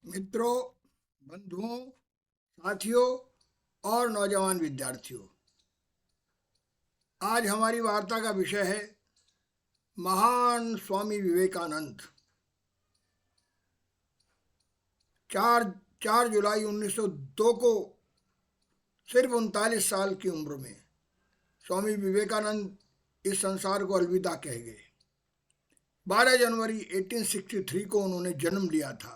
मित्रों, बंधुओं, साथियों और नौजवान विद्यार्थियों, आज हमारी वार्ता का विषय है महान स्वामी विवेकानंद। 4 जुलाई 1902 को सिर्फ 39 साल की उम्र में स्वामी विवेकानंद इस संसार को अलविदा कह गए। 12 जनवरी 1863 को उन्होंने जन्म लिया था।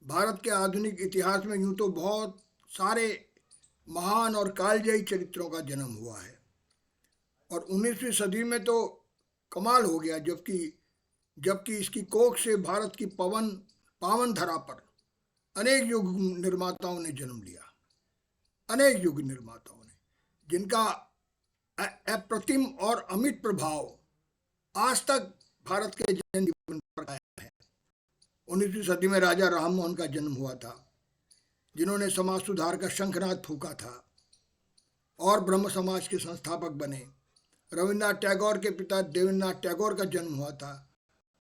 भारत के आधुनिक इतिहास में यूं तो बहुत सारे महान और कालजयी चरित्रों का जन्म हुआ है और 19वीं सदी में तो कमाल हो गया, जबकि इसकी कोख से भारत की पावन धरा पर अनेक युग निर्माताओं ने जन्म लिया। अनेक युग निर्माताओं ने, जिनका अप्रतिम और अमिट प्रभाव आज तक भारत के जन जीवन पर आया है। 19वीं सदी में राजा राममोहन का जन्म हुआ था, जिन्होंने समाज सुधार का शंखनाद फूंका था और ब्रह्म समाज के संस्थापक बने। रविन्द्रनाथ टैगोर के पिता देवेंद्रनाथ टैगोर का जन्म हुआ था।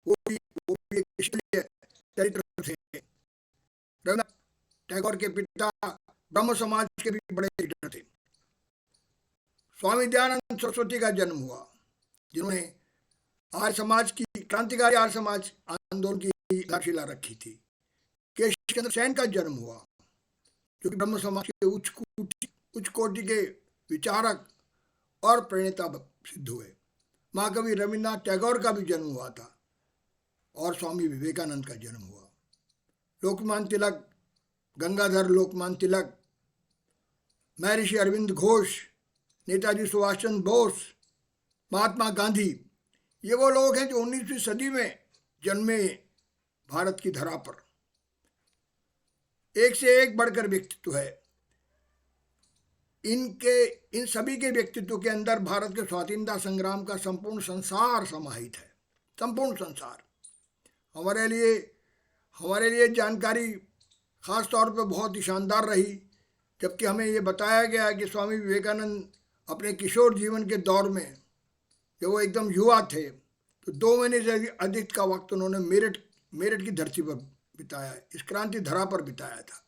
वो भी एक इसलिए चरित्र थे। रविन्द्रनाथ टैगोर के पिता ब्रह्म समाज के भी बड़े लीडर थे। स्वामी दयानंद सरस्वती का जन्म हुआ, जिन्होंने आर्य समाज की क्रांतिकारी आर्य समाज आंदोलन की आधारशिला रखी थी। केशव चंद्र सेन का जन्म हुआ, जो कि ब्रह्म समाज के उच्च कोटि के विचारक और प्रणेता सिद्ध हुए। महाकवि रविन्द्रनाथ टैगोर का भी जन्म हुआ था और स्वामी विवेकानंद का जन्म हुआ। लोकमान्य तिलक, गंगाधर लोकमान्य तिलक, महर्षि अरविंद घोष, नेताजी सुभाष चंद्र बोस, महात्मा गांधी, ये वो लोग हैं जो 19वीं सदी में जन्मे भारत की धरा पर। एक से एक बढ़कर व्यक्तित्व है। इन सभी के व्यक्तित्व के अंदर भारत के स्वाधीनता संग्राम का संपूर्ण संसार समाहित है। संपूर्ण संसार हमारे लिए जानकारी खास तौर पर बहुत ही शानदार रही, जबकि हमें ये बताया गया कि स्वामी विवेकानंद अपने किशोर जीवन के दौर में, जब वो एकदम युवा थे, तो 2 महीने से अधिक का वक्त उन्होंने मेरठ की धरती पर बिताया, इस क्रांति धरा पर बिताया था।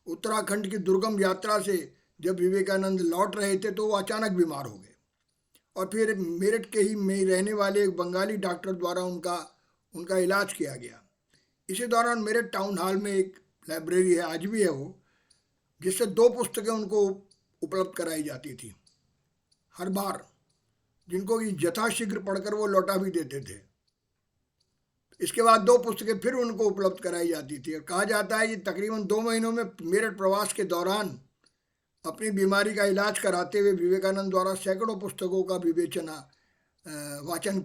उत्तराखंड की दुर्गम यात्रा से जब विवेकानंद लौट रहे थे तो वो अचानक बीमार हो गए और फिर मेरठ के ही में रहने वाले एक बंगाली डॉक्टर द्वारा उनका इलाज किया गया। इसी दौरान मेरठ टाउन हॉल में एक लाइब्रेरी है, आज भी है वो, जिससे 2 पुस्तकें उनको उपलब्ध कराई जाती थी हर बार, जिनको कि यथाशीघ्र पढ़कर वो लौटा भी देते थे। इसके बाद 2 पुस्तकें फिर उनको उपलब्ध कराई जाती थी और कहा जाता है कि तकरीबन 2 महीनों में मेरठ प्रवास के दौरान अपनी बीमारी का इलाज कराते हुए विवेकानंद द्वारा सैकड़ों पुस्तकों का वाचन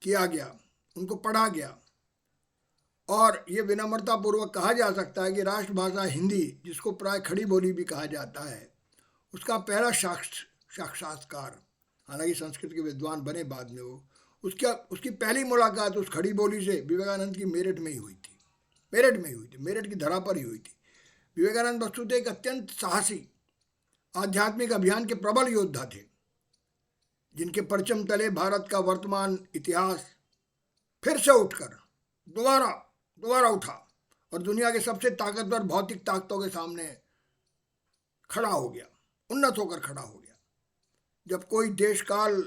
किया गया, उनको पढ़ा गया। और ये विनम्रतापूर्वक कहा जा सकता है कि राष्ट्रभाषा हिंदी, जिसको प्राय खड़ी बोली भी कहा जाता है, उसका पहला साक्षात्कार, हालांकि संस्कृत के विद्वान बने बाद में वो, उसकी पहली मुलाकात उस खड़ी बोली से विवेकानंद की मेरठ में ही हुई थी। मेरठ की धरा पर ही हुई थी। विवेकानंद वस्तुतः एक अत्यंत साहसी आध्यात्मिक अभियान के प्रबल योद्धा थे, जिनके परचम तले भारत का वर्तमान इतिहास फिर से उठकर दोबारा उठा और दुनिया के सबसे ताकतवर भौतिक ताकतों के सामने खड़ा हो गया, उन्नत होकर खड़ा हो गया। जब कोई देश काल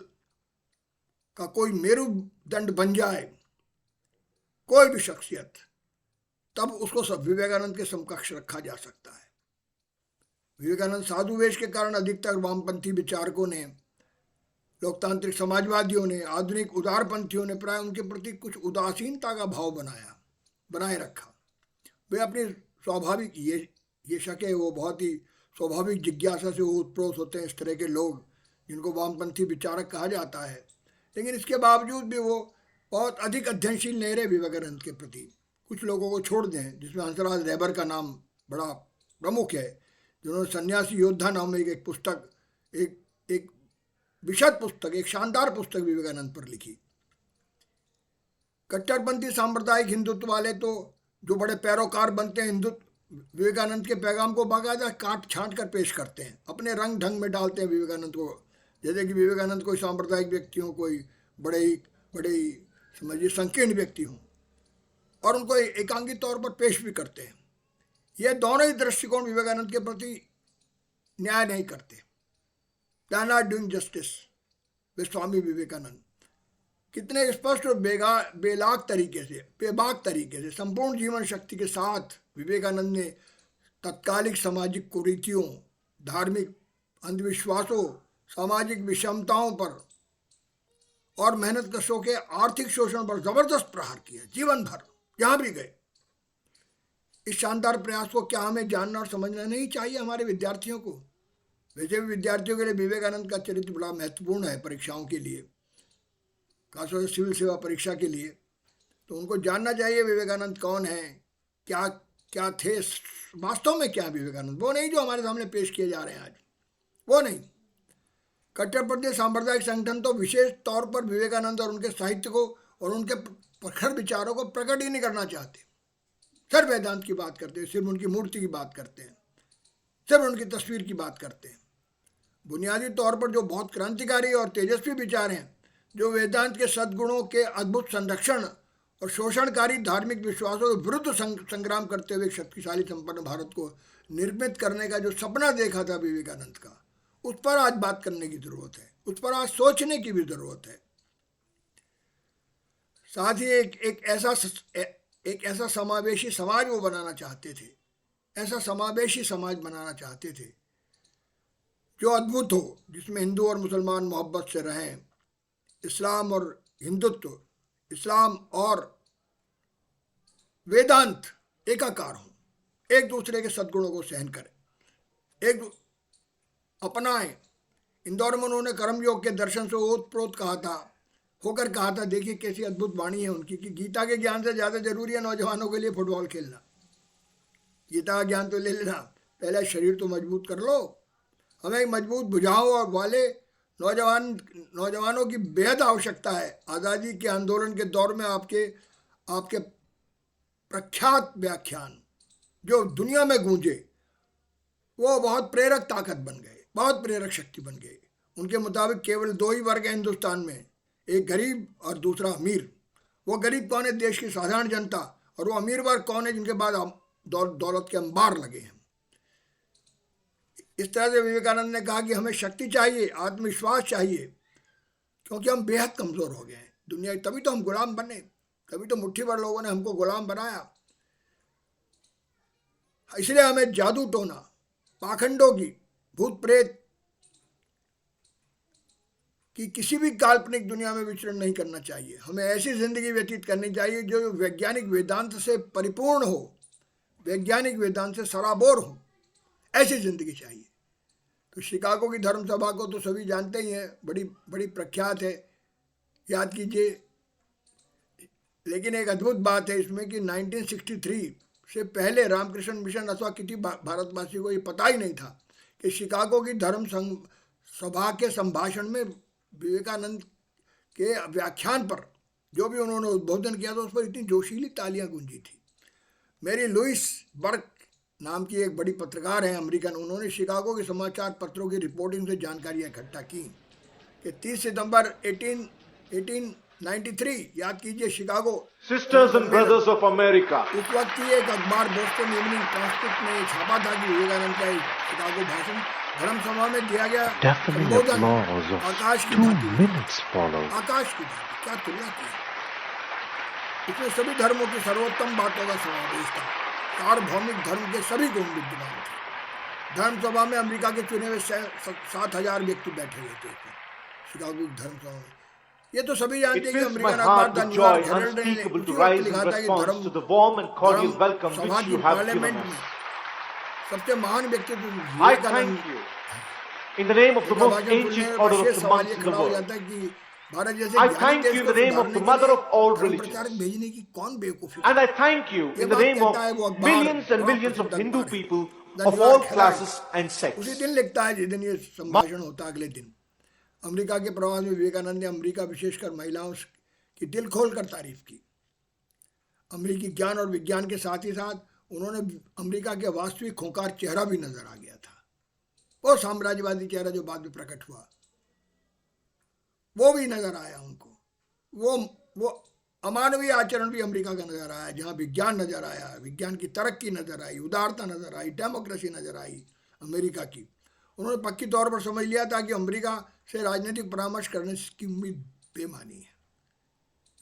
का कोई मेरुदंड बन जाए कोई भी शख्सियत, तब उसको सब विवेकानंद के समकक्ष रखा जा सकता है। विवेकानंद साधु वेश के कारण अधिकतर वामपंथी विचारकों ने, लोकतांत्रिक समाजवादियों ने, आधुनिक उदारपंथियों ने प्राय उनके प्रति कुछ उदासीनता का भाव बनाए रखा। वे अपनी स्वाभाविक ये शक है, वो बहुत ही स्वाभाविक जिज्ञासा से उत्प्रोत होते हैं इस तरह के लोग, जिनको वामपंथी विचारक कहा जाता है, लेकिन इसके बावजूद भी वो बहुत अधिक अध्ययनशील नहीं रहे विवेकानंद के प्रति। कुछ लोगों को छोड़ दें, जिसमें हंसराज रहबर का नाम बड़ा प्रमुख है, जिन्होंने सन्यासी योद्धा नाम में एक पुस्तक, एक विशद पुस्तक, एक शानदार पुस्तक विवेकानंद पर लिखी। कट्टरपंथी सांप्रदायिक हिंदुत्व वाले तो जो बड़े पैरोकार बनते हैं, विवेकानंद के पैगाम को बाकायदा काट छांट कर पेश करते हैं, अपने रंग ढंग में डालते हैं विवेकानंद को, जैसे कि विवेकानंद कोई सांप्रदायिक व्यक्ति हो, कोई बड़े ही समझिए संकीर्ण व्यक्ति हो। और उनको एकांगी तौर पर पेश भी करते हैं। ये दोनों ही दृष्टिकोण विवेकानंद के प्रति न्याय नहीं करते। They are not doing justice with Swami Vivekananda. कितने स्पष्ट और बेबाक तरीके से संपूर्ण जीवन शक्ति के साथ विवेकानंद ने तत्कालिक सामाजिक कुरीतियों, धार्मिक अंधविश्वासों, सामाजिक विषमताओं पर और मेहनत कशों के आर्थिक शोषण पर जबरदस्त प्रहार किया जीवन भर, जहां भी गए। इस शानदार प्रयास को क्या हमें जानना और समझना नहीं चाहिए हमारे विद्यार्थियों को? वैसे भी विद्यार्थियों के लिए विवेकानंद का चरित्र बड़ा महत्वपूर्ण है परीक्षाओं के लिए, खासतौर से सिविल सेवा परीक्षा के लिए। तो उनको जानना चाहिए विवेकानंद कौन है, क्या क्या थे, वास्तव में क्या विवेकानंद। वो नहीं जो हमारे सामने पेश किए जा रहे हैं आज, वो नहीं। कट्टरपंथी सांप्रदायिक संगठन तो विशेष तौर पर विवेकानंद और उनके साहित्य को और उनके प्रखर विचारों को प्रकट ही नहीं करना चाहते। सिर्फ वेदांत की बात करते हैं, सिर्फ उनकी मूर्ति की बात करते हैं, सिर्फ उनकी तस्वीर की बात करते हैं। बुनियादी तौर पर जो बहुत क्रांतिकारी और तेजस्वी विचार हैं, जो वेदांत के सद्गुणों के अद्भुत संरक्षण और शोषणकारी धार्मिक विश्वासों के विरुद्ध संग्राम करते हुए शक्तिशाली संपन्न भारत को निर्मित करने का जो सपना देखा था विवेकानंद का, उस पर आज बात करने की जरूरत है, उस पर आज सोचने की भी जरूरत है। साथ ही एक ऐसा समावेशी समाज वो बनाना चाहते थे, ऐसा समावेशी समाज बनाना चाहते थे जो अद्भुत हो, जिसमें हिंदू और मुसलमान मोहब्बत से रहें, इस्लाम और हिंदुत्व, इस्लाम और वेदांत एकाकार हों, एक दूसरे के सद्गुणों को सहन करें, एक अपनाएं। इंदौर में उन्होंने कर्मयोग के दर्शन से ओतप्रोत होकर कहा था, देखिए कैसी अद्भुत वाणी है उनकी, कि गीता के ज्ञान से ज़्यादा जरूरी है नौजवानों के लिए फुटबॉल खेलना। गीता का ज्ञान तो ले लेना, पहले शरीर तो मजबूत कर लो। हमें मजबूत बुझाओ वाले नौजवानों की बेहद आवश्यकता है। आज़ादी के आंदोलन के दौर में आपके प्रख्यात व्याख्यान जो दुनिया में गूंजे, वो बहुत प्रेरक ताकत बन गए, बहुत प्रेरक शक्ति बन गए। उनके मुताबिक केवल दो ही वर्ग हैं हिंदुस्तान में, एक गरीब और दूसरा अमीर। वो गरीब कौन है? देश की साधारण जनता। और वो अमीर वर्ग कौन है? जिनके बाद दौलत के अंबार लगे हैं। इस तरह से विवेकानंद ने कहा कि हमें शक्ति चाहिए, आत्मविश्वास चाहिए, क्योंकि हम बेहद कमज़ोर हो गए हैं दुनिया। तभी तो हम गुलाम बने, तभी तो मुट्ठी भर लोगों ने हमको गुलाम बनाया। इसलिए हमें जादू टोना, पाखंडों की, भूत प्रेत की किसी भी काल्पनिक दुनिया में विचरण नहीं करना चाहिए। हमें ऐसी जिंदगी व्यतीत करनी चाहिए जो वैज्ञानिक वेदांत से परिपूर्ण हो, वैज्ञानिक वेदांत से सराबोर हो, ऐसी जिंदगी चाहिए। तो शिकागो की धर्म सभा को तो सभी जानते ही हैं, बड़ी बड़ी प्रख्यात है, याद कीजिए। लेकिन एक अद्भुत बात है इसमें कि 1963 से पहले रामकृष्ण मिशन अथवा किसी भारतवासी को ये पता ही नहीं था कि शिकागो की धर्म सभा के संभाषण में विवेकानंद के व्याख्यान पर जो भी उन्होंने उद्बोधन किया था, उस पर इतनी जोशीली तालियां गूंजी थी। मेरी लुइस बर्क नाम की एक बड़ी पत्रकार है अमेरिकन, उन्होंने शिकागो के समाचार पत्रों की रिपोर्टिंग से जानकारियां इकट्ठा की कि 30 सितंबर 1893, याद कीजिए, Chicago sisters and brothers of America, उस वक्त की एक अखबार बोस्टन इवनिंग ट्रांसक्रिप्ट ने छापा था कि विवेकानंद का शिकागो भाषण धर्म सभा में दिया गया संबोधन आकाश की भांति, क्या तुलना की। इसमें सभी धर्मों की सर्वोत्तम बातों का समावेश था। सार्वभौमिक धर्म के सभी गुण विद्यमान थे। धर्म सभा में अमेरिका के चुने हुए 7,000 व्यक्ति बैठे हुए थे शिकागो की धर्म सभा में। ये तो सभी जानते हैं कि अमेरिकन अखबार द न्यूयॉर्क हेरल्ड ने लिखा था कि धर्म सभा की पार्लियामेंट में सबसे महान व्यक्तित्व Vivekananda in the name of the most ancient order of the monks in the world. I thank you in the name of the mother of all religions. And I thank you in the name of millions and millions of Hindu people of all classes and sects. उसी दिन लिखता है, जिस दिन ये संभाषण होता अगले दिन। अमेरिका के प्रवास में विवेकानंद ने अमेरिका विशेषकर महिलाओं की दिल खोलकर तारीफ की। अमेरिकी ज्ञान और विज्ञान के साथ ही साथ उन्होंने अमेरिका के वास्तविक खूंखार चेहरा भी नजर आ गया था। वो साम्राज्यवादी चेहरा जो बाद में प्रकट हुआ, वो भी नजर आया उनको। वो अमानवीय आचरण भी अमेरिका का नजर आया, जहाँ विज्ञान नजर आया, विज्ञान की तरक्की नजर आई, उदारता नजर आई, डेमोक्रेसी नजर आई अमेरिका की। उन्होंने पक्की तौर पर समझ लिया था कि अमेरिका से राजनीतिक परामर्श करने की उम्मीद बेमानी है।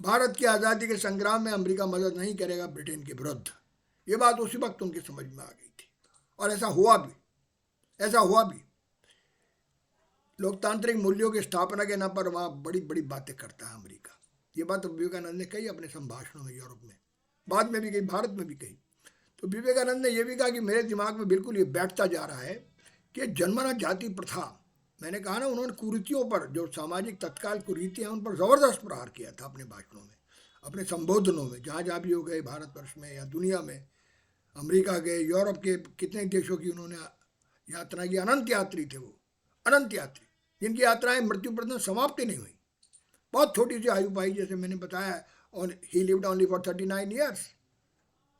भारत की आज़ादी के संग्राम में अमेरिका मदद नहीं करेगा ब्रिटेन के विरुद्ध। ये बात उसी वक्त उनकी समझ में आ गई थी, और ऐसा हुआ भी। लोकतांत्रिक मूल्यों की स्थापना के नाम पर वहाँ बड़ी बड़ी बातें करता है अमेरिका। ये बात विवेकानंद ने कही अपने संभाषणों में, यूरोप में, बाद में भी कही, भारत में भी कही। तो विवेकानंद ने यह भी कहा कि मेरे दिमाग में बिल्कुल ये बैठता जा रहा है कि जन्मना जाति प्रथा, मैंने कहा ना, उन्होंने कुरीतियों पर, जो सामाजिक तत्काल कुरीतियाँ, उन पर ज़बरदस्त प्रहार किया था अपने भाषणों में, अपने संबोधनों में, जहाँ जहाँ भी हो गए, भारतवर्ष में या दुनिया में, अमेरिका गए, यूरोप के कितने देशों की उन्होंने यात्रा की। अनंत यात्री थे वो, अनंत यात्री, जिनकी यात्राएं मृत्यु पर्यंत समाप्ति नहीं हुई। बहुत छोटी सी आयु पाई, जैसे मैंने बताया, और ही lived only for 39 years,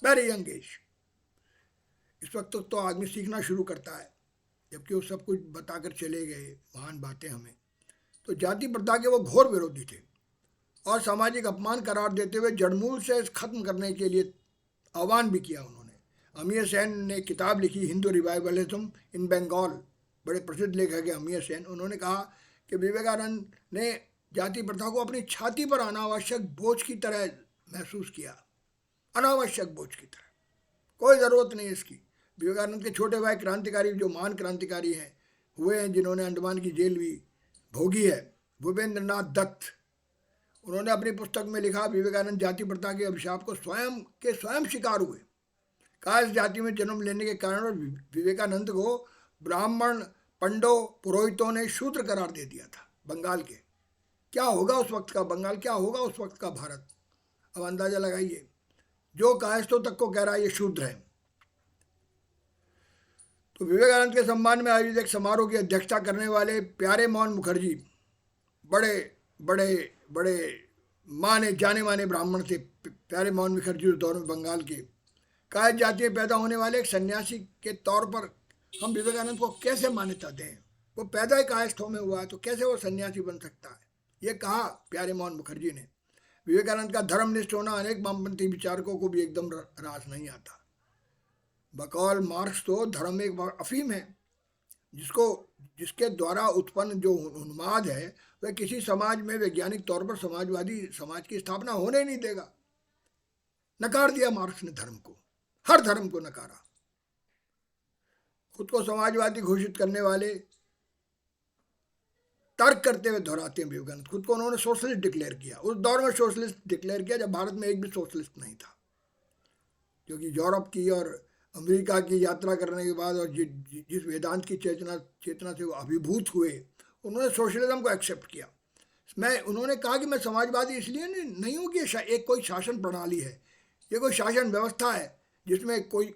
very young age. इस वक्त तो आदमी सीखना शुरू करता है, जबकि वो सब कुछ बताकर चले गए महान बातें हमें। तो जाति प्रथा के वो घोर विरोधी थे, और सामाजिक अपमान करार देते हुए जड़मूल से खत्म करने के लिए आह्वान भी किया उन्होंने। अमीर सेन ने किताब लिखी, हिंदू रिवाइवलिज्म इन बंगाल, बड़े प्रसिद्ध लेखक है अमीर सेन। उन्होंने कहा कि विवेकानंद ने जाति प्रथा को अपनी छाती पर अनावश्यक बोझ की तरह महसूस किया, अनावश्यक बोझ की तरह, कोई ज़रूरत नहीं इसकी। विवेकानंद के छोटे भाई क्रांतिकारी, जो महान क्रांतिकारी हैं, हुए हैं, जिन्होंने अंडमान की जेल भी भोगी है, भूपेंद्र नाथ दत्त, उन्होंने अपनी पुस्तक में लिखा, विवेकानंद जाति प्रथा के अभिशाप को स्वयं शिकार हुए। कहा इस जाति में जन्म लेने के कारण विवेकानंद को ब्राह्मण, पंडों, पुरोहितों ने शूद्र करार दे दिया था। बंगाल के क्या होगा उस वक्त का बंगाल, क्या होगा उस वक्त का भारत, अब अंदाजा लगाइए। जो कायस्थों तक को कह रहा है ये शूद्र है। तो विवेकानंद के सम्मान में आयोजित एक समारोह की अध्यक्षता करने वाले प्यारे मोहन मुखर्जी, बड़े बड़े बड़े जाने माने ब्राह्मण थे प्यारे मोहन मुखर्जी उस दौर में बंगाल के। कायस्थ जाति में पैदा होने वाले एक सन्यासी के तौर पर हम विवेकानंद को कैसे मान्यता दें? वो पैदा ही कायस्थों में हुआ है, तो कैसे वो सन्यासी बन सकता है? ये कहा प्यारे मोहन मुखर्जी ने। विवेकानंद का धर्मनिष्ठ होना अनेक वामपंथी विचारकों को भी एकदम रास नहीं आता। बकौल मार्क्स तो धर्म एक अफीम है, जिसके द्वारा उत्पन्न जो उन्माद है वह किसी समाज में वैज्ञानिक तौर पर समाजवादी समाज की स्थापना होने नहीं देगा। नकार दिया मार्क्स ने धर्म को, हर धर्म को नकारा। खुद को समाजवादी घोषित करने वाले तर्क करते हुए दोहराते हैं विवेकानंद, खुद को उन्होंने सोशलिस्ट डिक्लेयर किया। उस दौर में सोशलिस्ट डिक्लेयर किया जब भारत में एक भी सोशलिस्ट नहीं था, क्योंकि यूरोप की और अमेरिका की यात्रा करने के बाद और जिस वेदांत की चेतना से वो अभिभूत हुए, उन्होंने सोशलिज्म को एक्सेप्ट किया। उन्होंने कहा कि मैं समाजवादी इसलिए नहीं हूँ कि एक कोई शासन प्रणाली है, ये कोई शासन व्यवस्था है जिसमें कोई,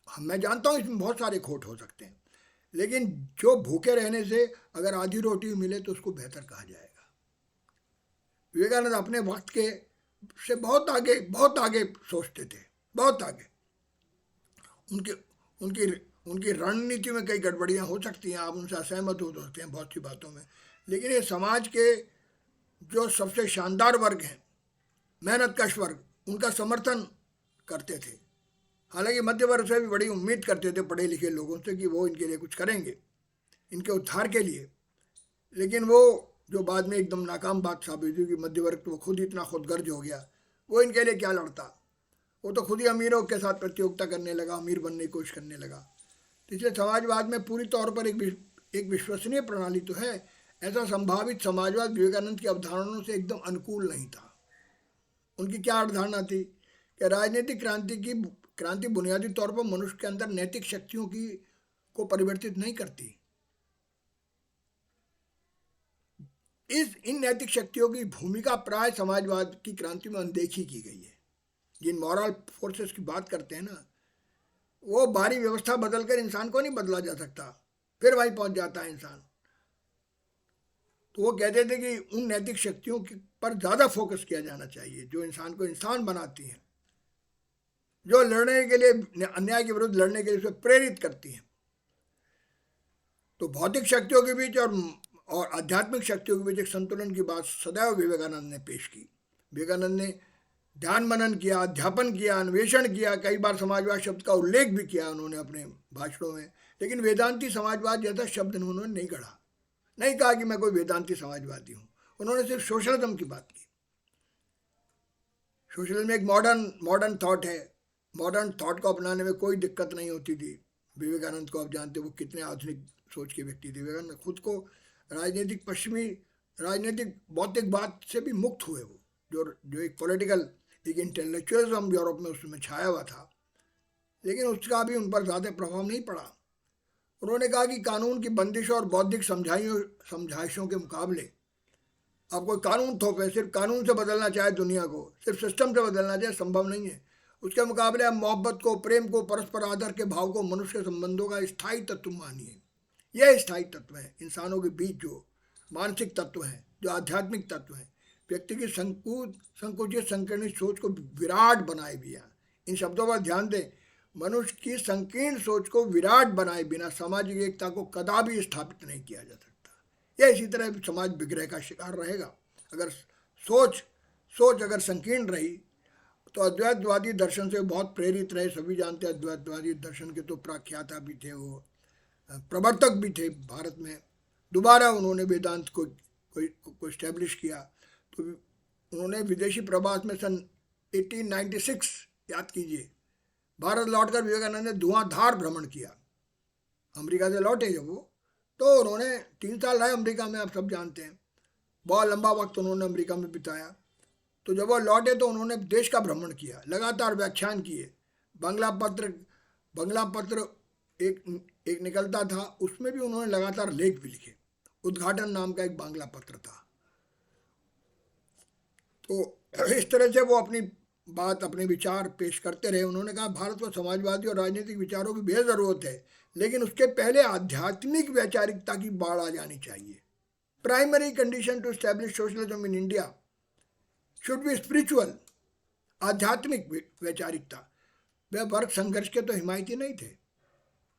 मैं जानता हूँ इसमें बहुत सारे खोट हो सकते हैं, लेकिन जो भूखे रहने से अगर आधी रोटी मिले तो उसको बेहतर कहा जाएगा। विवेकानंद अपने वक्त के से बहुत आगे सोचते थे, बहुत आगे। उनकी रणनीति में कई गड़बड़ियाँ हो सकती हैं, आप उनसे असहमत हो सकते हैं बहुत सी बातों में, लेकिन ये समाज के जो सबसे शानदार वर्ग हैं, मेहनतकश वर्ग, उनका समर्थन करते थे। हालांकि मध्य वर्ग से भी बड़ी उम्मीद करते थे पढ़े लिखे लोगों से कि वो इनके लिए कुछ करेंगे, इनके उद्धार के लिए, लेकिन वो जो बाद में एकदम नाकाम बात साबित हुई कि मध्य वर्ग तो खुद इतना खुदगर्ज हो गया, वो इनके लिए क्या लड़ता, वो तो खुद ही अमीरों के साथ प्रतियोगिता करने लगा, अमीर बनने की कोशिश करने लगा। तो इसलिए समाजवाद में पूरी तौर पर एक विश्वसनीय प्रणाली तो है, ऐसा संभावित समाजवाद विवेकानंद की अवधारणाओं से एकदम अनुकूल नहीं था। उनकी क्या अवधारणा थी कि राजनीतिक क्रांति बुनियादी तौर पर मनुष्य के अंदर नैतिक शक्तियों को परिवर्तित नहीं करती। इन नैतिक शक्तियों की भूमिका प्राय समाजवाद की क्रांति में अनदेखी की गई है। जिन मॉरल फोर्सेस की बात करते हैं ना, वो बाहरी व्यवस्था बदलकर इंसान को नहीं बदला जा सकता, फिर वहीं पहुंच जाता है इंसान। तो वो कहते थे कि उन नैतिक शक्तियों पर ज़्यादा फोकस किया जाना चाहिए जो इंसान को इंसान बनाती हैं, जो लड़ने के लिए, अन्याय के विरुद्ध लड़ने के लिए उसे प्रेरित करती हैं। तो भौतिक शक्तियों के बीच और आध्यात्मिक शक्तियों के बीच एक संतुलन की बात सदैव विवेकानंद ने पेश की। विवेकानंद ने ध्यान मनन किया, अध्यापन किया, अन्वेषण किया, कई बार समाजवाद शब्द का उल्लेख भी किया उन्होंने अपने भाषणों में, लेकिन वेदांती समाजवाद जैसा शब्द उन्होंने नहीं गढ़ा, नहीं कहा कि मैं कोई वेदांती समाजवादी हूँ। उन्होंने सिर्फ सोशलिज्म की बात की। सोशलिज्म एक मॉडर्न थॉट है, मॉडर्न थॉट को अपनाने में कोई दिक्कत नहीं होती थी। विवेकानंद को आप जानते, वो कितने आधुनिक सोच के व्यक्ति थे। विवेकानंद खुद को राजनीतिक पश्चिमी राजनीतिक भौतिकवाद से भी मुक्त हुए, वो जो एक पॉलिटिकल एक इंटेलेक्चुअलिज्म यूरोप में उसमें छाया हुआ था, लेकिन उसका भी उन पर ज़्यादा प्रभाव नहीं पड़ा। उन्होंने कहा कि कानून की बंदिश और बौद्धिक समझाइशों के मुकाबले आप कोई कानून थोपे, सिर्फ कानून से बदलना चाहे दुनिया को, सिर्फ सिस्टम से बदलना चाहे, संभव नहीं है। उसके मुकाबले आप मोहब्बत को, प्रेम को, परस्पर आदर के भाव को मनुष्य संबंधों का स्थायी तत्व मानिए। यह स्थायी तत्व है इंसानों के बीच, जो मानसिक तत्व हैं, जो आध्यात्मिक तत्व हैं, व्यक्ति की संकुचित संकीर्णित सोच को विराट बनाए बिना, इन शब्दों पर ध्यान दें, मनुष्य की संकीर्ण सोच को विराट बनाए बिना सामाजिक एकता को कदापि स्थापित नहीं किया जा सकता। यह इसी तरह समाज विग्रह का शिकार रहेगा। अगर सोच अगर संकीर्ण रही तो अद्वैतवादी दर्शन से बहुत प्रेरित रहे। सभी जानते हैं अद्वैतवादी दर्शन के तो प्रख्याता भी थे, वो प्रवर्तक भी थे भारत में। दोबारा उन्होंने वेदांत को इस्टेब्लिश किया, तो उन्होंने विदेशी प्रवास में सन 1896 याद कीजिए, भारत लौटकर विवेकानंद ने धुआंधार भ्रमण किया। अमेरिका से लौटे जब वो, तो उन्होंने 3 साल रहे अमेरिका में, आप सब जानते हैं, बहुत लंबा वक्त उन्होंने अमेरिका में बिताया। तो जब वो लौटे तो उन्होंने देश का भ्रमण किया, लगातार व्याख्यान किए, बंगला पत्र एक निकलता था, उसमें भी उन्होंने लगातार लेख भी लिखे। उद्घाटन नाम का एक बांग्ला पत्र था। तो इस तरह से वो अपनी बात, अपने विचार पेश करते रहे। उन्होंने कहा भारत को समाजवादी और राजनीतिक विचारों की बेहद ज़रूरत है, लेकिन उसके पहले आध्यात्मिक वैचारिकता की बाढ़ आ जानी चाहिए। Primary condition to establish socialism in India should be spiritual. आध्यात्मिक वैचारिकता। वे वर्ग संघर्ष के तो हिमायती नहीं थे,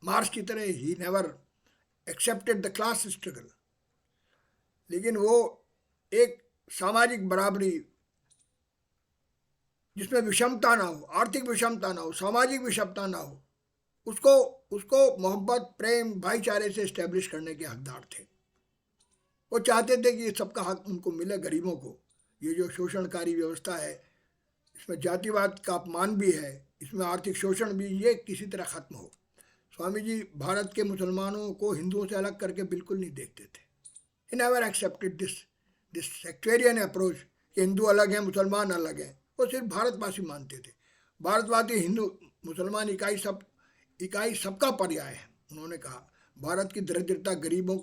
मार्क्स की तरह he never accepted the class struggle, लेकिन वो एक सामाजिक बराबरी जिसमें विषमता ना हो, आर्थिक विषमता ना हो, सामाजिक विषमता ना हो, उसको मोहब्बत, प्रेम, भाईचारे से इस्टेब्लिश करने के हकदार थे। वो चाहते थे कि सबका हक उनको मिले, गरीबों को। ये जो शोषणकारी व्यवस्था है, इसमें जातिवाद का अपमान भी है, इसमें आर्थिक शोषण भी, ये किसी तरह ख़त्म हो। स्वामी जी भारत के मुसलमानों को हिंदुओं से अलग करके बिल्कुल नहीं देखते थे। He never accepted this sectarian approach कि हिंदू अलग हैं, मुसलमान अलग हैं। वो सिर्फ भारतवासी मानते थे। भारतवासी, हिंदू, मुसलमान इकाई सबका पर्याय है। उन्होंने कहा भारत की दरिद्रता, गरीबी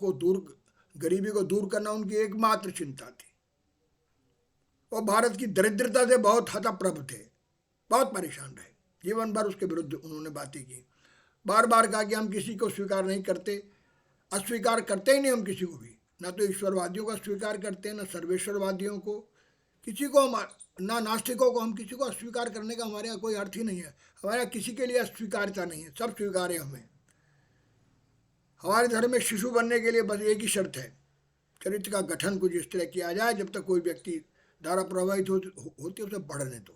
को दूर करना उनकी एकमात्र चिंता थी। वो भारत की दरिद्रता से बहुत हतप्रभ थे, बहुत परेशान रहे, जीवन भर उसके विरुद्ध उन्होंने बातें की। बार बार कहा कि हम किसी को स्वीकार नहीं करते, अस्वीकार करते ही नहीं हम किसी को भी, ना तो ईश्वरवादियों का स्वीकार करते हैं, ना सर्वेश्वरवादियों को, किसी को हम, ना नास्तिकों को। हम किसी को अस्वीकार करने का हमारे यहाँ कोई अर्थ ही नहीं है। हमारे यहाँ किसी के लिए अस्वीकारता नहीं है, सब स्वीकार है हमें। हमारे धर्म में शिशु बनने के लिए बस एक ही शर्त है, चरित्र का गठन कुछ इस तरह किया जाए, जब तक कोई व्यक्ति धारा प्रभावित होती है उसे बढ़ने दो,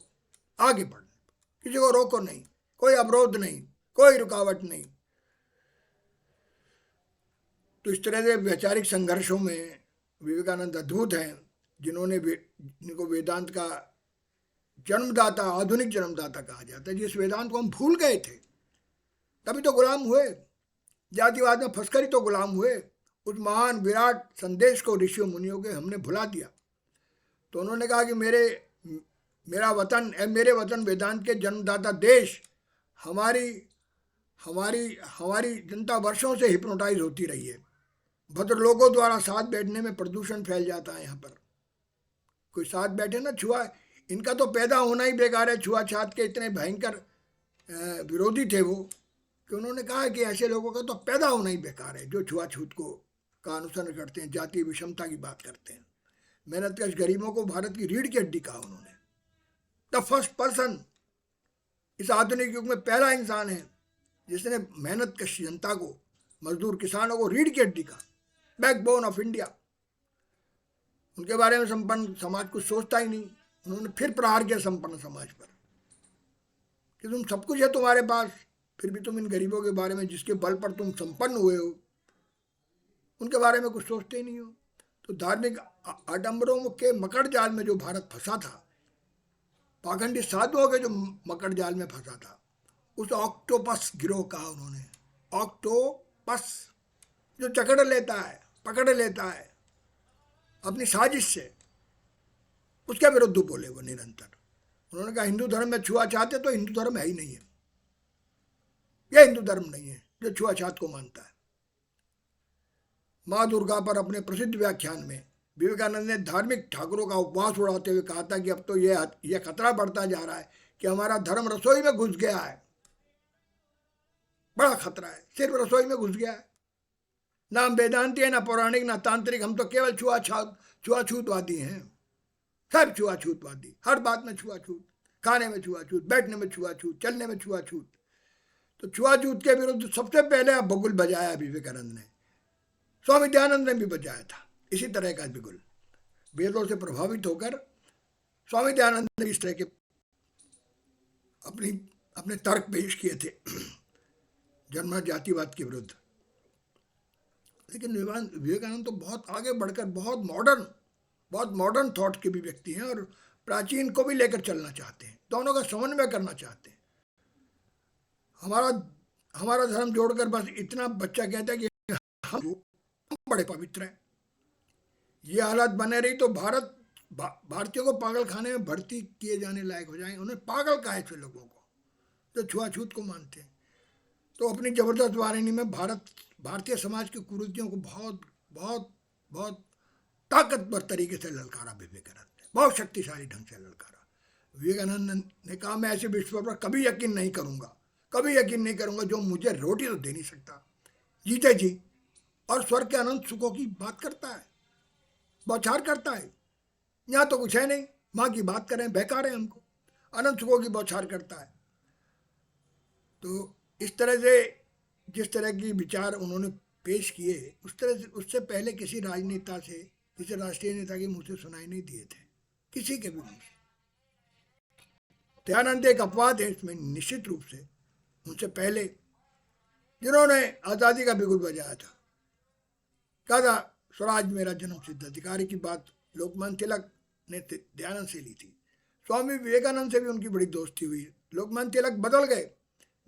आगे बढ़ने दो, किसी को रोको नहीं, कोई अवरोध नहीं, कोई रुकावट नहीं। तो इस तरह से वैचारिक संघर्षों में विवेकानंद अद्भुत हैं, जिनको वेदांत का जन्मदाता, आधुनिक जन्मदाता कहा जाता है। जिस वेदांत को हम भूल गए थे, तभी तो गुलाम हुए, जातिवाद में फंसकर ही तो गुलाम हुए। उस महान विराट संदेश को ऋषियों मुनियों के हमने भुला दिया। तो उन्होंने कहा कि मेरे वतन वेदांत के जन्मदाता देश, हमारी जनता वर्षों से हिप्नोटाइज होती रही है। भद्र लोगों द्वारा साथ बैठने में प्रदूषण फैल जाता है। यहाँ पर कोई साथ बैठे ना, इनका तो पैदा होना ही बेकार है। छुआछूत के इतने भयंकर विरोधी थे वो, कि उन्होंने कहा कि ऐसे लोगों का तो पैदा होना ही बेकार है, जो छुआछूत का अनुसरण करते हैं, जातीय विषमता की बात करते हैं। मेहनतकश गरीबों को भारत की रीढ़ की हड्डी कहा उन्होंने। द फर्स्ट पर्सन, इस आधुनिक युग में पहला इंसान है जिसने मेहनतकश जनता को, मजदूर किसानों को रीढ़ की हड्डी कहा, बैकबोन ऑफ इंडिया। उनके बारे में संपन्न समाज कुछ सोचता ही नहीं। उन्होंने फिर प्रहार किया संपन्न समाज पर कि तुम सब कुछ है तुम्हारे पास, फिर भी तुम इन गरीबों के बारे में, जिसके बल पर तुम संपन्न हुए हो, उनके बारे में कुछ सोचते ही नहीं हो। तो धार्मिक आडंबरों के मकड़ जाल में जो भारत फंसा था, पाखंडी साधुओं के जो मकड़ जाल में फंसा था, उस ऑक्टोपस गिरोह कहा उन्होंने। ऑक्टोपस जो जकड़ लेता है, पकड़ लेता है अपनी साजिश से, उसके विरुद्ध बोले वो निरंतर। उन्होंने कहा हिंदू धर्म में छुआछात है तो हिंदू धर्म है ही नहीं है, यह हिंदू धर्म नहीं है जो छुआछात को मानता है। माँ दुर्गा पर अपने प्रसिद्ध व्याख्यान में विवेकानंद ने धार्मिक ठाकुरों का उपवास उड़ाते हुए कहा था कि अब तो यह खतरा बढ़ता जा रहा है कि हमारा धर्म रसोई में घुस गया है, बड़ा खतरा है, सिर्फ रसोई में घुस गया है। ना हम वेदांती है, ना पौराणिक, ना तांत्रिक, हम तो केवल छुआछूतवादी हैं, सब छुआछूतवादी, हर बात में छुआछूत, खाने में छुआछूत, बैठने में छुआछूत, चलने में छुआछूत। तो छुआछूत के विरुद्ध सबसे पहले बगुल बजाया विवेकानंद ने, स्वामी दयानंद ने भी बजाया था इसी तरह का बिगुल। वेदों से प्रभावित होकर स्वामी दयानंद ने इस तरह के अपने तर्क पेश किए थे जन्म जातिवाद के विरुद्ध। लेकिन विवेकानंद तो बहुत आगे बढ़कर बहुत मॉडर्न थॉट के भी व्यक्ति हैं और प्राचीन को भी लेकर चलना चाहते हैं, दोनों का समन्वय करना चाहते हैं। हमारा धर्म जोड़कर बस इतना बच्चा कहता है कि हम बड़े पवित्र हैं। ये हालत बने रही तो भारतीयों को पागल खाने में भर्ती किए जाने लायक हो जाएंगे। उन्हें पागल कहा है लोगों को जो छुआछूत को मानते हैं। तो अपनी जबरदस्त वाहिनी में भारतीय समाज की कुरीतियों को बहुत बहुत बहुत ताकतवर तरीके से ललकारा विवेकानंद ने, बहुत शक्तिशाली ढंग से ललकारा। विवेकानंद ने कहा मैं ऐसे विश्व पर कभी यकीन नहीं करूंगा जो मुझे रोटी तो दे नहीं सकता, जीते जी और स्वर्ग के अनंत सुखों की बात करता है, बौछार करता है। यहाँ तो कुछ है नहीं, माँ की बात करें बेकार है, हमको अनंत सुखों की बौछार करता है। तो इस तरह से जिस तरह की विचार उन्होंने पेश किए, उस तरह से उससे पहले किसी राजनेता से, किसी राष्ट्रीय नेता के मुंह से सुनाई नहीं दिए थे, किसी के भी मुंह से। दयानंद एक अपवाद है इसमें निश्चित रूप से, उनसे पहले जिन्होंने आज़ादी का बिगुल बजाया था, कहा था स्वराज मेरा जन्म सिद्ध अधिकारी की बात लोकमान्य तिलक ने दयानंद से ली थी। स्वामी विवेकानंद से भी उनकी बड़ी दोस्ती हुई। लोकमान्य तिलक बदल गए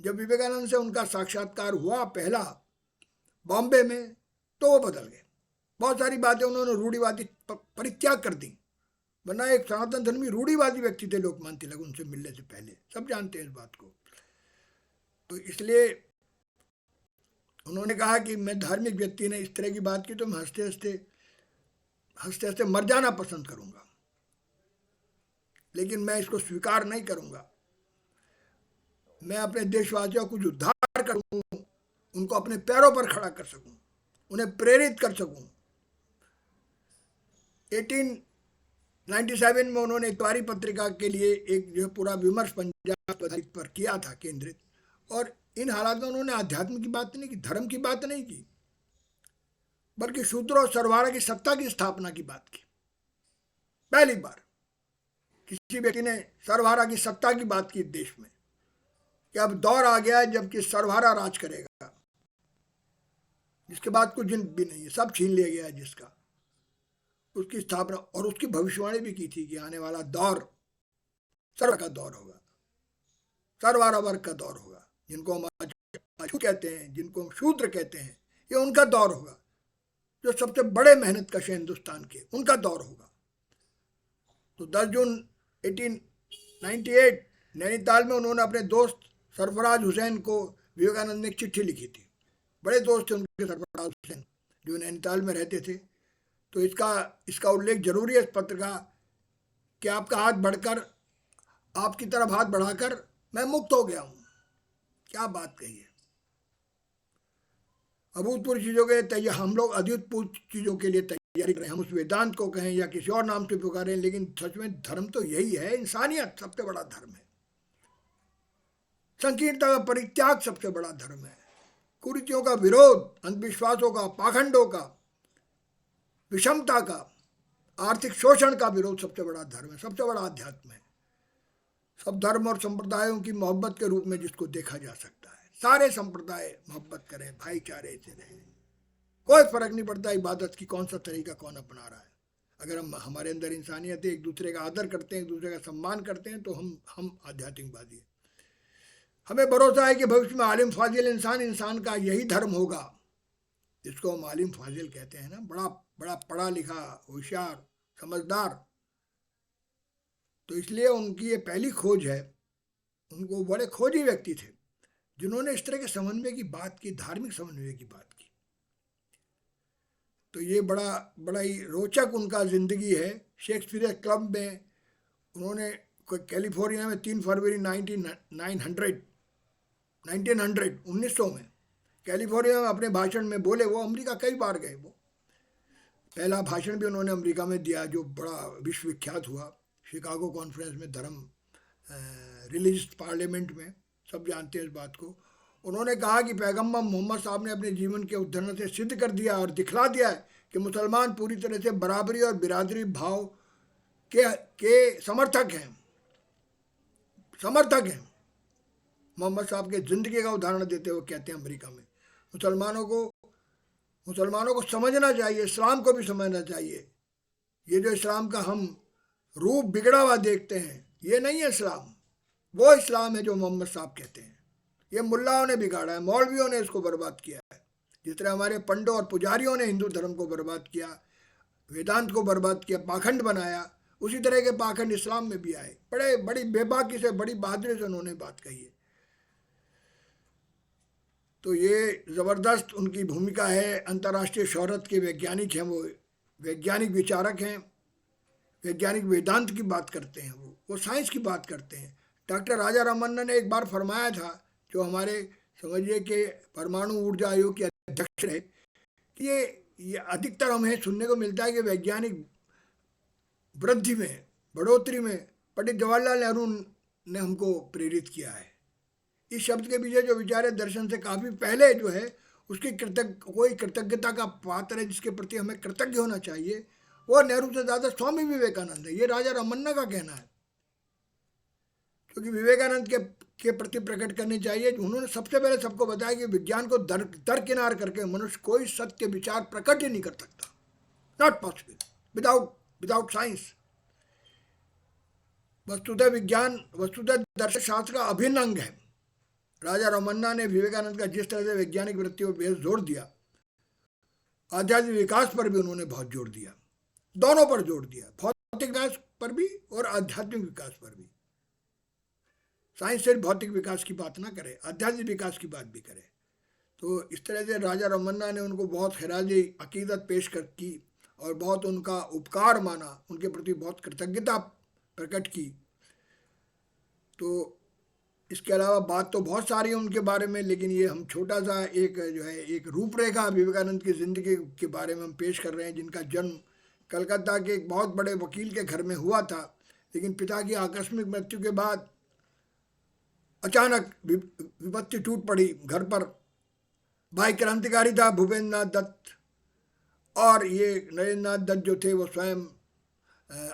जब विवेकानंद से उनका साक्षात्कार हुआ पहला बॉम्बे में, तो वो बदल गए। बहुत सारी बातें उन्होंने रूढ़िवादी परित्याग कर दी, वरना एक सनातन धर्मी रूढ़िवादी व्यक्ति थे लोकमान्य तिलक उनसे मिलने से पहले, सब जानते हैं इस बात को। तो इसलिए उन्होंने कहा कि मैं धार्मिक व्यक्ति ने इस तरह की बात की तो मैं हंसते हंसते मर जाना पसंद करूंगा, लेकिन मैं इसको स्वीकार नहीं करूंगा। मैं अपने देशवासियों को उद्धार करूं, उनको अपने पैरों पर खड़ा कर सकूं, उन्हें प्रेरित कर सकूं। 1897 में उन्होंने इतवारी पत्रिका के लिए एक जो पूरा विमर्श पंजाब पर किया था केंद्रित, और इन हालात में उन्होंने अध्यात्म की बात नहीं की, धर्म की बात नहीं की, बल्कि शूद्र और सरवारा की सत्ता की स्थापना की बात की। पहली बार किसी व्यक्ति ने सरवारा की सत्ता की बात की देश में, कि अब दौर आ गया है जबकि सरवारा राज करेगा, जिसके बाद कुछ दिन भी नहीं है, सब छीन लिया गया है जिसका, उसकी स्थापना। और उसकी भविष्यवाणी भी की थी कि आने वाला दौर सरवारा का दौर होगा, सरवारा वर्ग का दौर होगा, जिनको हम अछूत कहते हैं, जिनको हम शूद्र कहते हैं, ये उनका दौर होगा, जो सबसे बड़े मेहनत कश है हिंदुस्तान के, उनका दौर होगा। तो 10 जून 1898 नैनीताल में उन्होंने अपने दोस्त सरफराज हुसैन को विवेकानंद ने एक चिट्ठी लिखी थी। बड़े दोस्त थे उनके सरफराज हुसैन, जो नैनीताल में रहते थे। तो इसका उल्लेख जरूरी है इस पत्र का कि आपका हाथ बढ़कर, आपकी तरफ हाथ बढ़ाकर मैं मुक्त हो गया हूँ। क्या बात कही है। अभूतपूर्व चीज़ों के लिए हम लोग अद्भुतपूर्व चीज़ों के लिए तैयारी करें, हम उस वेदांत को कहें या किसी और नाम से पुकारें, लेकिन सच में धर्म तो यही है। इंसानियत सबसे बड़ा धर्म है, संकीर्णता का परित्याग सबसे बड़ा धर्म है, कुरीतियों का विरोध, अंधविश्वासों का, पाखंडों का, विषमता का, आर्थिक शोषण का विरोध सबसे बड़ा धर्म है, सबसे बड़ा अध्यात्म है। सब धर्म और संप्रदायों की मोहब्बत के रूप में जिसको देखा जा सकता है। सारे संप्रदाय मोहब्बत करें, भाईचारे से रहें, कोई फर्क नहीं पड़ता इबादत की कौन सा तरीका कौन अपना रहा है। अगर हम हमारे अंदर इंसानियत है, एक दूसरे का आदर करते हैं, एक दूसरे का सम्मान करते हैं, तो हम आध्यात्मिकवादी हैं। हमें भरोसा है कि भविष्य में आलिम फाजिल इंसान का यही धर्म होगा, जिसको हम आलिम फाजिल कहते हैं ना, बड़ा बड़ा पढ़ा लिखा, होशियार, समझदार। तो इसलिए उनकी ये पहली खोज है। उनको बड़े खोजी व्यक्ति थे जिन्होंने इस तरह के समन्वय की बात की, धार्मिक समन्वय की बात की। तो ये बड़ा ही रोचक उनका ज़िंदगी है। शेक्सपियर क्लब में उन्होंने कैलिफोर्निया में 3 फरवरी 1900 में कैलिफोर्निया में अपने भाषण में बोले। वो अमेरिका कई बार गए। वो पहला भाषण भी उन्होंने अमेरिका में दिया जो बड़ा विश्वविख्यात हुआ, शिकागो कॉन्फ्रेंस में, धर्म रिलीजियस पार्लियामेंट में, सब जानते हैं इस बात को। उन्होंने कहा कि पैगम्बर मोहम्मद साहब ने अपने जीवन के उदाहरण से सिद्ध कर दिया और दिखला दिया है कि मुसलमान पूरी तरह से बराबरी और बिरादरी भाव के समर्थक हैं। मोहम्मद साहब के ज़िंदगी का उदाहरण देते हुए कहते हैं अमेरिका में मुसलमानों को समझना चाहिए, इस्लाम को भी समझना चाहिए। ये जो इस्लाम का हम रूप बिगड़ा हुआ देखते हैं, ये नहीं है इस्लाम। वो इस्लाम है जो मोहम्मद साहब कहते हैं। ये मुल्लाओं ने बिगाड़ा है, मौलवियों ने इसको बर्बाद किया है। जिस तरह हमारे पंडों और पुजारियों ने हिंदू धर्म को बर्बाद किया, वेदांत को बर्बाद किया, पाखंड बनाया, उसी तरह के पाखंड इस्लाम में भी आए। बड़ी बेबाकी से, बड़ी बहादुरी से उन्होंने बात कही है। तो ये ज़बरदस्त उनकी भूमिका है। अंतर्राष्ट्रीय शोहरत के वैज्ञानिक हैं, वो वैज्ञानिक विचारक हैं, वैज्ञानिक वेदांत की बात करते हैं, वो साइंस की बात करते हैं। डॉक्टर राजा रमन्ना ने एक बार फरमाया था, जो हमारे समझिए कि परमाणु ऊर्जा आयोग के अध्यक्ष है, कि ये अधिकतर हमें सुनने को मिलता है कि वैज्ञानिक वृद्धि में, बढ़ोतरी में पंडित जवाहरलाल नेहरू ने हमको प्रेरित किया है। इस शब्द के पीछे जो विचार है, दर्शन से काफ़ी पहले जो है, उसकी कोई कृतज्ञता का पात्र है जिसके प्रति हमें कृतज्ञ होना चाहिए, वो नेहरू से ज़्यादा स्वामी विवेकानंद है। ये राजा रमन्ना का कहना है, क्योंकि विवेकानंद के प्रति प्रकट करनी चाहिए। उन्होंने सबसे पहले सबको बताया कि विज्ञान को दरकिनार करके मनुष्य कोई सत्य विचार प्रकट ही नहीं कर सकता। Not possible without science. वस्तुतः दर्शन शास्त्र का अभिन्न अंग है। राजा रमन्ना ने विवेकानंद का जिस तरह से वैज्ञानिक वृत्ति पर बेहद जोर दिया, आध्यात्मिक विकास पर भी उन्होंने बहुत जोर दिया। दोनों पर जोर दिया, भौतिक विकास पर भी और आध्यात्मिक विकास पर भी। साइंस सिर्फ भौतिक विकास की बात ना करे, आध्यात्मिक विकास की बात भी करे। तो इस तरह से राजा रमन्ना ने उनको बहुत खराजी अकीदत पेश की और बहुत उनका उपकार माना, उनके प्रति बहुत कृतज्ञता प्रकट की। तो इसके अलावा बात तो बहुत सारी है उनके बारे में, लेकिन ये हम छोटा सा एक रूपरेखा विवेकानंद की ज़िंदगी के बारे में हम पेश कर रहे हैं, जिनका जन्म कलकत्ता के एक बहुत बड़े वकील के घर में हुआ था। लेकिन पिता की आकस्मिक मृत्यु के बाद अचानक विपत्ति टूट पड़ी घर पर। भाई क्रांतिकारी था भूपेंद्र नाथ दत्त, और ये नरेंद्र नाथ दत्त जो थे वो स्वयं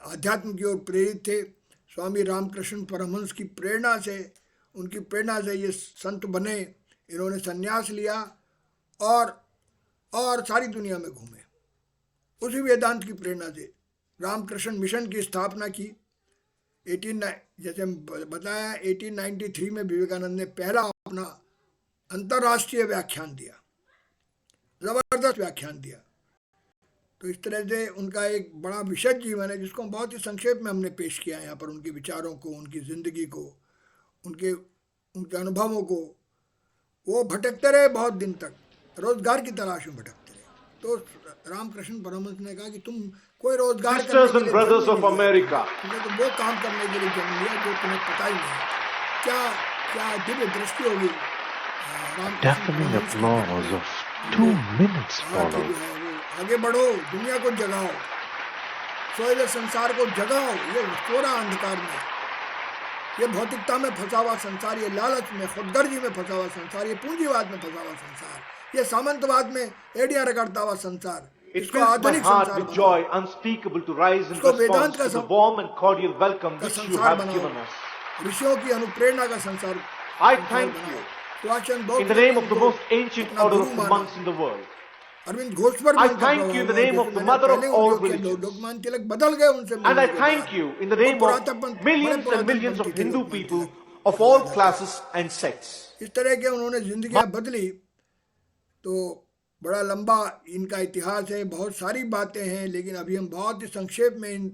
आध्यात्म की ओर प्रेरित थे। स्वामी रामकृष्ण परमहंस की प्रेरणा से, उनकी प्रेरणा से ये संत बने। इन्होंने संन्यास लिया और सारी दुनिया में घूमे। उसी वेदांत की प्रेरणा से रामकृष्ण मिशन की स्थापना की। जैसे बताया 1893 में विवेकानंद ने पहला अपना अंतर्राष्ट्रीय व्याख्यान दिया, ज़बरदस्त व्याख्यान दिया। तो इस तरह से उनका एक बड़ा विशद जीवन है, जिसको बहुत ही संक्षेप में हमने पेश किया है यहाँ पर। उनके विचारों को, उनकी ज़िंदगी को, उनके अनुभवों को। वो भटकते रहे बहुत दिन तक, रोजगार की तलाश में भटकते रहे। तो रामकृष्ण परमहंस ने कहा कि तुम कोई रोजगार Sisters and brothers of America, तुमने तो वो काम करने के लिए जन्म लिया जो तुम्हें पता ही नहीं। क्या दिव्य दृष्टि होगी। Deafening applause of 2 minutes followed. आगे बढ़ो, दुनिया को जगाओ, सोए संसार को जगाओ। ये कोरा अंधकार में, ये भौतिकता में फंसा हुआ संसार, ये लालच में, खुदगर्जी में फंसा हुआ संसार, ये पूंजीवाद में फंसा हुआ संसार, ये सामंतवाद में एड़ियां रगड़ता हुआ संसार, It इसको fills my आधुनिक heart संसार with बनाओ, joy unspeakable to rise in इसको response वेदांत to का the warm and cordial welcome का which you संसार have बनाओ, given us. ऋषियों की अनुप्रेरणा का संसार I संसार thank बनाओ। you Subhashchandra in Bose the ने name भी of the इनको most ancient अपना order गुरु of the माना। monks in the world. Arvind Ghosh पर भी I उनका thank प्रभाव you in the हुआ, name of जैसे the मैंने mother of पहले all उल्लेख किया, religions. लोकमान्य तिलक बदल गए उनसे And मिलने I के thank बाद। you in the वो name of बड़े millions and millions of पुरातनपंथी थे Hindu Lokmanya people Tilak, of all Gangadhar Tilak. classes and sects. इस तरह के उन्होंने जिंदगियां बदली। तो बड़ा लंबा इनका इतिहास है, बहुत सारी बातें हैं, लेकिन अभी हम बहुत ही संक्षेप में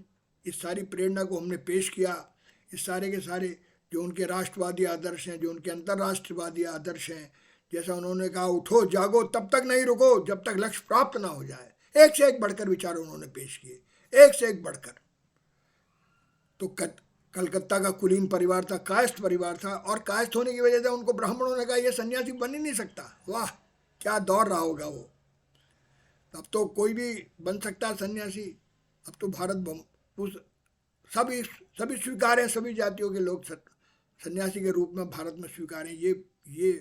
इस सारी प्रेरणा को हमने पेश किया। इस सारे के सारे जो उनके राष्ट्रवादी आदर्श हैं, जो उनके अंतर्राष्ट्रवादी आदर्श हैं, जैसा उन्होंने कहा उठो जागो तब तक नहीं रुको जब तक लक्ष्य प्राप्त ना हो जाए, एक से एक बढ़कर विचार उन्होंने पेश किए, एक से एक बढ़कर। तो कलकत्ता का कुलीन परिवार था, कायस्थ परिवार था, और कायस्थ होने की वजह से उनको ब्राह्मणों ने कहा ये सन्यासी बन ही नहीं सकता। वाह, क्या दौर रहा होगा वो। अब तो कोई भी बन सकता है सन्यासी। अब तो भारत सभी सभी स्वीकार हैं, सभी जातियों के लोग सन्यासी के रूप में भारत में स्वीकार हैं। ये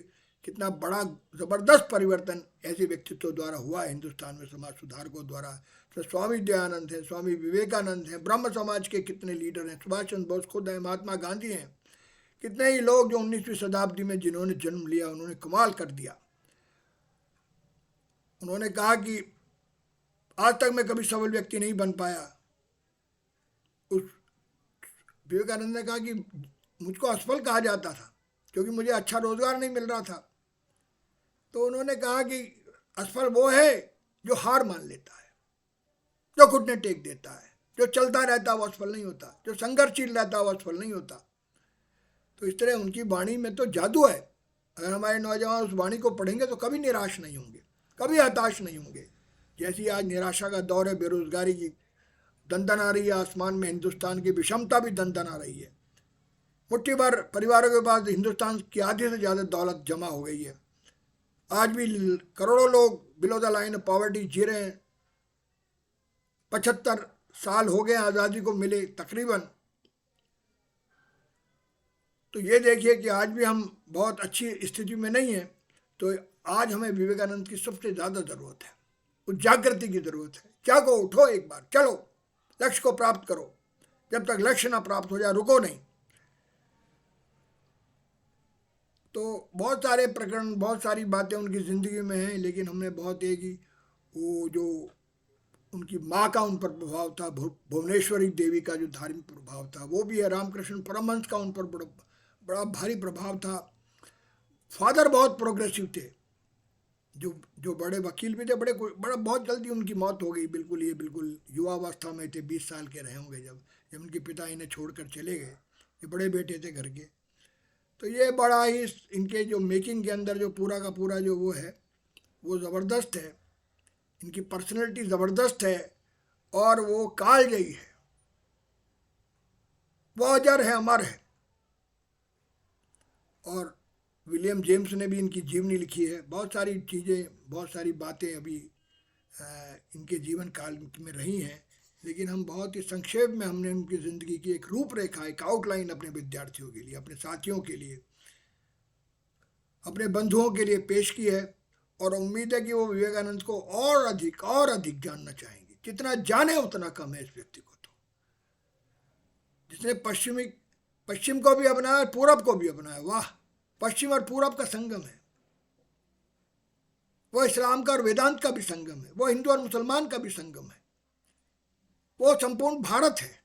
कितना बड़ा ज़बरदस्त परिवर्तन ऐसे व्यक्तित्व द्वारा हुआ है हिंदुस्तान में, समाज सुधारकों द्वारा। तो स्वामी दयानंद हैं, स्वामी विवेकानंद हैं, ब्रह्म समाज के कितने लीडर हैं, सुभाष चंद्र बोस खुद हैं, महात्मा गांधी हैं, कितने ही लोग जो 19वीं शताब्दी में जिन्होंने जन्म लिया, उन्होंने कमाल कर दिया। उन्होंने कहा कि आज तक मैं कभी सबल व्यक्ति नहीं बन पाया। उस विवेकानंद ने कहा कि मुझको असफल कहा जाता था क्योंकि मुझे अच्छा रोजगार नहीं मिल रहा था। तो उन्होंने कहा कि असफल वो है जो हार मान लेता है, जो घुटने टेक देता है, जो चलता रहता है वो असफल नहीं होता, जो संघर्षशील रहता है वो असफल नहीं होता। तो इस तरह उनकी वाणी में तो जादू है। अगर हमारे नौजवान उस वाणी को पढ़ेंगे तो कभी निराश नहीं होंगे, कभी हताश नहीं होंगे। जैसी आज निराशा का दौर है, बेरोजगारी की दंदन आ रही है, आसमान में हिंदुस्तान की विषमता भी दंदन आ रही है। मुट्ठी भर परिवारों के पास हिंदुस्तान की आधी से ज़्यादा दौलत जमा हो गई है। आज भी करोड़ों लोग below the line of poverty जी रहे हैं। 75 साल हो गए आज़ादी को मिले तकरीबन। तो ये देखिए कि आज भी हम बहुत अच्छी स्थिति में नहीं हैं। तो आज हमें विवेकानंद की सबसे ज़्यादा ज़रूरत है, उस जागृति की ज़रूरत है। जागो, उठो, एक बार चलो, लक्ष्य को प्राप्त करो। जब तक लक्ष्य ना प्राप्त हो जाए रुको नहीं। तो बहुत सारे प्रकरण, बहुत सारी बातें उनकी ज़िंदगी में हैं, लेकिन हमने बहुत एक ही वो जो उनकी माँ का उन पर प्रभाव था, भुवनेश्वरी देवी का जो धार्मिक प्रभाव था वो भी है। रामकृष्ण परमहंस का उन पर बड़ा भारी प्रभाव था। फादर बहुत प्रोग्रेसिव थे, जो बड़े वकील भी थे, बड़ा बहुत जल्दी उनकी मौत हो गई। बिल्कुल युवावस्था में थे, 20 साल के रहे होंगे जब उनके पिता इन्हें छोड़कर चले गए। ये बड़े बेटे थे घर के। तो ये बड़ा ही इनके जो मेकिंग के अंदर जो पूरा का पूरा जो वो है वो ज़बरदस्त है। इनकी पर्सनैलिटी ज़बरदस्त है और वो कालजयी है, वो अजर है, अमर है। और विलियम जेम्स ने भी इनकी जीवनी लिखी है। बहुत सारी चीज़ें, बहुत सारी बातें अभी इनके जीवन काल में रही हैं, लेकिन हम बहुत ही संक्षेप में हमने उनकी ज़िंदगी की एक रूपरेखा, एक आउटलाइन अपने विद्यार्थियों के लिए, अपने साथियों के लिए, अपने बंधुओं के लिए पेश की है। और उम्मीद है कि वो विवेकानंद को और अधिक जानना चाहेंगे। जितना जाने उतना कम है इस व्यक्ति को। तो जिसने पश्चिम को भी अपनाया, पूरब को भी अपनाया। वाह, पश्चिम और पूरब का संगम है वो। इस्लाम का और वेदांत का भी संगम है वो। हिंदू और मुसलमान का भी संगम है वो। संपूर्ण भारत है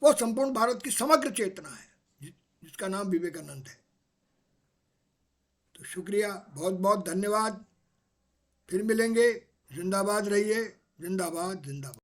वो। संपूर्ण भारत की समग्र चेतना है जिसका नाम विवेकानंद है। तो शुक्रिया, बहुत बहुत धन्यवाद। फिर मिलेंगे। जिंदाबाद रहिए, जिंदाबाद जिंदाबाद।